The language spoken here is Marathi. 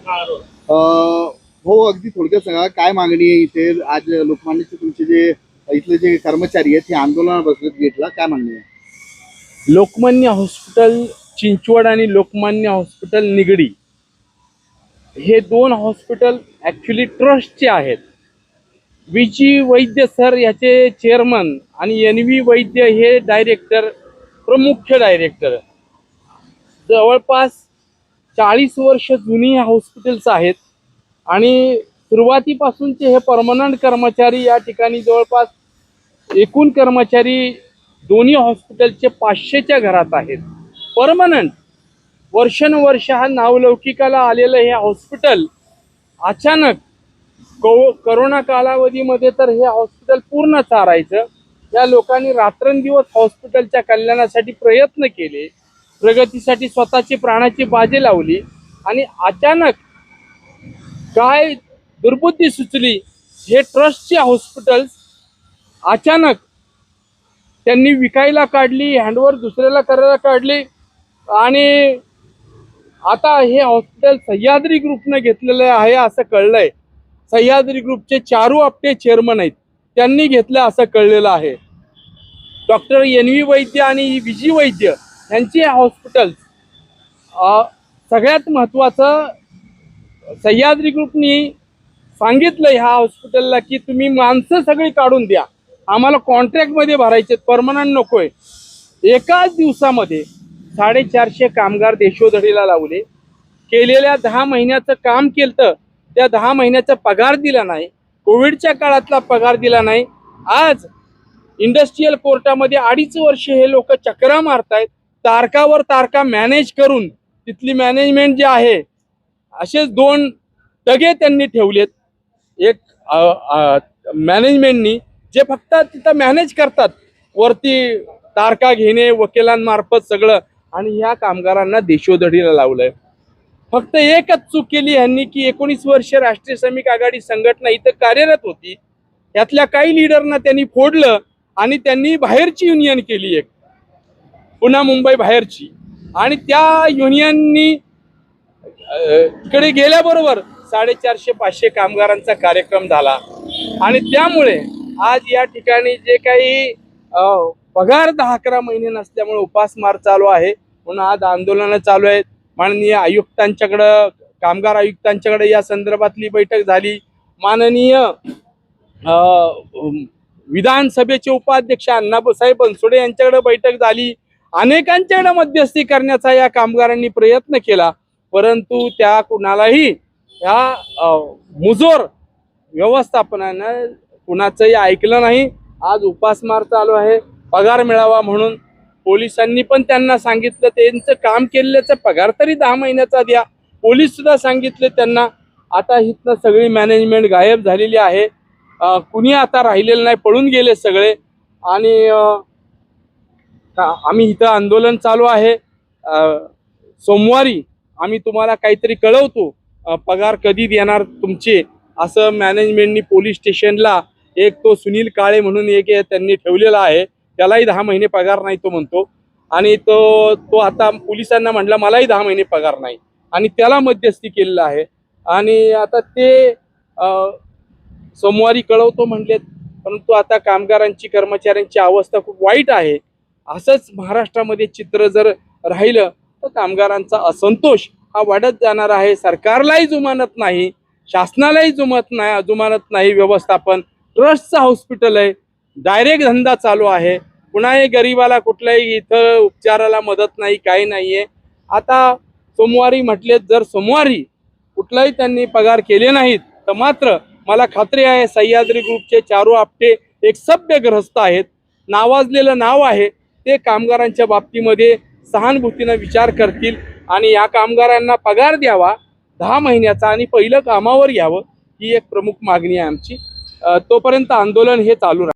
हो, अगदी थोडक्यात सांगा काय मागणी आहे इथे आज लोकमान्यचे तुमचे जे इथले जे कर्मचारी आहेत ते आंदोलनात बसलेत गेटला, काय मागणी आहे? लोकमान्य हॉस्पिटल चिंचवड आणि लोकमान्य हॉस्पिटल निगडी हे दोन हॉस्पिटल ॲक्च्युली ट्रस्टचे आहेत. वीजी वैद्य सर याचे चेअरमन आणि एन व्ही वैद्य हे डायरेक्टर, मुख्य डायरेक्टर. जवळपास 40 वर्ष जुनी ह्या हॉस्पिटल्स आहेत आणि सुरुवातीपासूनचे हे परमनंट कर्मचारी या ठिकाणी जवळपास एकूण कर्मचारी दोन्ही हॉस्पिटलचे 500च्या घरात आहेत. परमनंट वर्षानुवर्ष हा नावलौकिकाला आलेलं हे हॉस्पिटल अचानक करोना कालावधीमध्ये तर हे हॉस्पिटल पूर्ण चारायचं. या लोकांनी रात्रंदिवस हॉस्पिटलच्या कल्याणासाठी प्रयत्न केले, प्रगतीसाठी स्वतःची प्राणाची बाजी लावली आणि अचानक काय दुर्बुद्धी सुचली, हे ट्रस्टचे हॉस्पिटल्स अचानक त्यांनी विकायला काढली, हँडओव्हर दुसऱ्याला करायला काढली आणि आता हे हॉस्पिटल सह्याद्री ग्रुपने घेतलेलं आहे असं कळलंय. सह्याद्री ग्रुपचे चारू आपटे चेअरमन आहेत, त्यांनी घेतलं असं कळलेलं आहे. डॉक्टर एन व्ही वैद्य आणि विजी वैद्य यांची हॉस्पिटल सगळ्यात महत्त्वाचं, सह्याद्री ग्रुपनी सांगितलं ह्या हॉस्पिटलला की तुम्ही माणसं सगळी काढून द्या, आम्हाला कॉन्ट्रॅक्टमध्ये भरायचे, परमनंट नकोय. एकाच दिवसामध्ये 450 कामगार देशोधडीला लावले. केलेल्या 10 महिन्याचं काम केलं, त्या 10 महिन्याचा पगार दिला नाही, कोविडच्या काळातला पगार दिला नाही. आज इंडस्ट्रीयल कोर्टामध्ये 2.5 वर्ष हे लोक चक्रा मारतायत, तारकावर तारका मॅनेज करून. तिथली मॅनेजमेंट जे आहे असेच 2 टगे त्यांनी ठेवलेत. एक मॅनेजमेंटनी जे फक्त तिथं मॅनेज करतात, वरती तारका घेणे वकिलांमार्फत सगळं, आणि ह्या कामगारांना देशोधडीला लावलंय. फक्त एकच चूक केली ह्यांनी की 19 वर्ष राष्ट्रीय श्रमिक आघाडी संघटना इथं कार्यरत होती, यातल्या काही लीडरना त्यांनी फोडलं आणि त्यांनी बाहेरची युनियन केली, एक पुन्हा मुंबई बाहेरची, आणि त्या युनियननी इकडे गेल्याबरोबर 450-500 कामगारांचा कार्यक्रम झाला. आणि त्यामुळे आज या ठिकाणी जे काही पगार 10-11 महिने नसल्यामुळे उपासमार चालू आहे. पुन्हा आज आंदोलनं चालू आहेत. माननीय आयुक्तांच्याकडं, कामगार आयुक्तांच्याकडे या संदर्भातली बैठक झाली. माननीय विधानसभेचे उपाध्यक्ष अण्णासाहेब बनसोडे यांच्याकडे बैठक झाली. अनेकांच्याकडे मध्यस्थी करण्याचा या कामगारांनी प्रयत्न केला, परंतु त्या कुणालाही ह्या मुजोर व्यवस्थापनानं कुणाचंही ऐकलं नाही. आज उपासमार चालू आहे पगार मिळावा म्हणून. पोलिसांनी पण त्यांना सांगितलं त्यांचं काम केलेल्याचा पगार तरी 10 महिन्याचा द्या. पोलीस सुद्धा सांगितले त्यांना. आता इथनं सगळी मॅनेजमेंट गायब झालेली आहे, कुणी आता राहिलेलं नाही, पळून गेले सगळे. आणि आम्ही इथं आंदोलन चालू आहे. सोमवारी आम्ही तुम्हाला काहीतरी कळवतो, पगार कधी देणार तुमचे, असं मॅनेजमेंटनी पोलीस स्टेशनला एक तो सुनील काळे म्हणून एक त्यांनी ठेवलेला आहे, त्यालाही 10 महिने पगार नाही तो म्हणतो. आणि तो आता पोलिसांना म्हटलं मलाही 10 महिने पगार नाही, आणि त्याला मध्यस्थी केलेलं आहे. आणि आता ते सोमवारी कळवतो म्हणलेत, परंतु आता कामगारांची, कर्मचाऱ्यांची अवस्था खूप वाईट आहे. असंच महाराष्ट्रामध्ये चित्र जर राहिलं तर कामगारांचा असंतोष हा वाढत जाणार आहे. सरकारलाही जुमानत नाही, शासनालाही जुमानत नाही. व्यवस्थापन ट्रस्टचं हॉस्पिटल आहे, डायरेक्ट धंदा चालू आहे. कुणाही गरीबाला कुठल्याही इथं उपचाराला मदत नाही, काही नाहीये. आता सोमवारी म्हटले, जर सोमवारी कुठलाही त्यांनी पगार केले नाहीत तर मात्र मला खात्री आहे सह्याद्री ग्रुपचे चारू आपटे एक सभ्य ग्रस्त आहेत, नावाजलेलं नाव आहे, ते कामगारांच्या बाबतीमध्ये सहानुभूतीनं विचार करतील आणि या कामगारांना पगार द्यावा 10 महिन्याचा आणि पहिलं कामावर यावं, ही एक प्रमुख मागणी आहे आमची. तोपर्यंत आंदोलन हे चालू राहील.